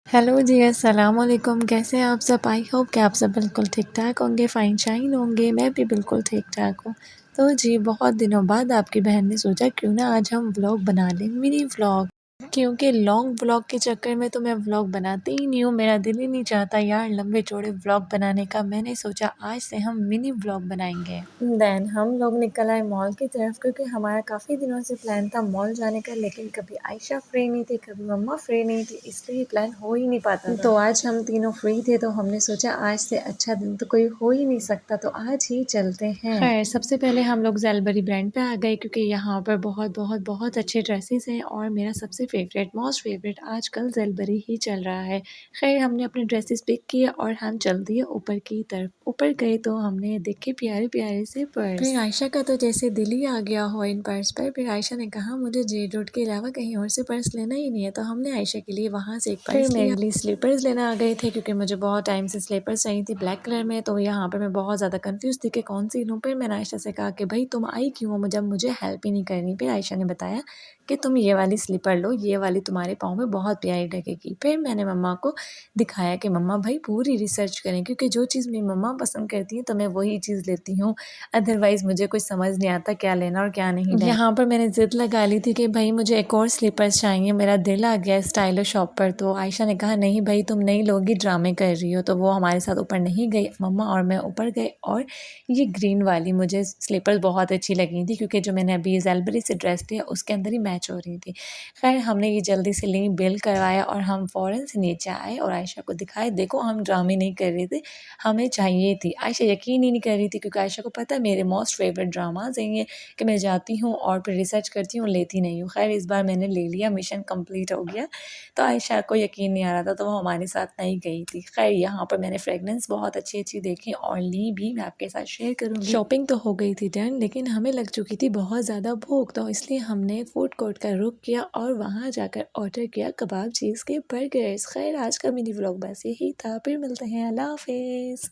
Hello जी, अस्सलाम वालेकुम। कैसे हैं आप सब? आई होप कि आप सब बिल्कुल ठीक-ठाक होंगे, फ़ाइन शाइन होंगे। मैं भी बिल्कुल ठीक-ठाक हूँ। तो जी, बहुत दिनों बाद आपकी बहन ने सोचा क्यों ना आज हम व्लॉग बना लें, मिनी व्लॉग। क्योंकि लॉन्ग व्लॉग के चक्कर में तो मैं व्लॉग बनाती ही नहीं हूँ, मेरा दिल ही नहीं चाहता यार लंबे-चौड़े व्लॉग बनाने का। मैंने सोचा आज से हम मिनी व्लॉग बनाएँगे। देन हम लोग निकल आए मॉल की तरफ क्योंकि हमारा काफ़ी दिनों से प्लान था मॉल जाने का, लेकिन कभी आयशा फ्री नहीं थी, कभी मम्मा फ्री नहीं थी, इसलिए प्लान हो ही नहीं पाता था। तो आज हम तीनों फ्री थे तो हमने सोचा आज से अच्छा दिन तो कोई हो ही नहीं सकता, तो आज ही चलते हैं। खैर सबसे पहले हम लोग ज़ेलबरी ब्रांड पे आ गए क्योंकि यहाँ पर बहुत बहुत बहुत अच्छे ड्रेसेस हैं और मेरा सबसे फेवरेट मोस्ट फेवरेट आजकल ज़ेलबरी ही चल रहा है। खैर हमने अपने ड्रेसेस पिक किए और हम चल दिए ऊपर की तरफ। ऊपर गए तो हमने देखे प्यारे प्यारे से पर्स। फिर आयशा का तो जैसे दिल ही आ गया हो इन पर्स पर। फिर आयशा ने कहा मुझे जे रोड के अलावा कहीं और से पर्स लेना ही नहीं है, तो हमने आयशा के लिए वहाँ से एक पर्स लिया। मेरे लिए स्लीपर्स लेना आ गए थे क्योंकि मुझे बहुत टाइम से स्लीपर्स चाहिए थी ब्लैक कलर में, तो यहाँ पर मैं बहुत ज़्यादा कंफ्यूज थी कि कौन सी लूँ। फिर मैंने आयशा से कहा कि भाई तुम आई क्यों हो, जब मुझे हेल्प ही नहीं करनी। फिर आयशा ने बताया कि तुम ये वाली स्लीपर लो, ये वाली तुम्हारे पाँव में बहुत प्यारी लगेगी। फिर मैंने मम्मा को दिखाया कि मम्मा भाई पूरी रिसर्च करें क्योंकि जो चीज़ मेरी मम्मा पसंद करती हैं तो मैं वही चीज़ लेती हूँ, अदरवाइज़ मुझे कुछ समझ नहीं आता क्या लेना और क्या नहीं लेना। यहाँ पर मैंने ज़िद लगा ली थी कि भाई मुझे एक और स्लीपर्स चाहिए, मेरा दिल आ गया स्टाइलो शॉप पर। तो आयशा ने कहा नहीं भाई तुम नहीं लोगी, ड्रामे कर रही हो, तो वो हमारे साथ ऊपर नहीं गई। मम्मा और मैं ऊपर गए और ये ग्रीन वाली मुझे स्लीपर्स बहुत अच्छी लगी थी क्योंकि जो मैंने अभी ज़ेलबरी से ड्रेस लिया उसके अंदर ही मैच हो रही थी। खैर हमने ये जल्दी से ली, बिल करवाया और हम फ़ौरन से नीचे आए और आयशा को दिखाए देखो हम ड्रामे नहीं कर रहे थे, हमें चाहिए थी। आयशा यकीन ही नहीं कर रही थी क्योंकि आयशा को पता है मेरे मोस्ट फेवरेट ड्रामाज हैं ये, कि मैं जाती हूँ और फिर रिसर्च करती हूँ, लेती नहीं हूँ। खैर इस बार मैंने ले लिया, मिशन कंप्लीट हो गया। तो आयशा को यकीन नहीं आ रहा था तो वो हमारे साथ नहीं गई थी। खैर यहाँ पर मैंने फ्रेगनेंस बहुत अच्छी अच्छी देखी और ली भी, मैं आपके साथ शेयर करूँगी। शॉपिंग तो हो गई थी डन, लेकिन हमें लग चुकी थी बहुत ज़्यादा भूख, तो इसलिए हमने फूड कोर्ट का रुख किया और वहाँ जाकर ऑर्डर किया कबाब चीज़ के बर्गर्स। खैर आज का मिनी व्लॉग बस यही था, फिर मिलते हैं, अल्लाह हाफिज़।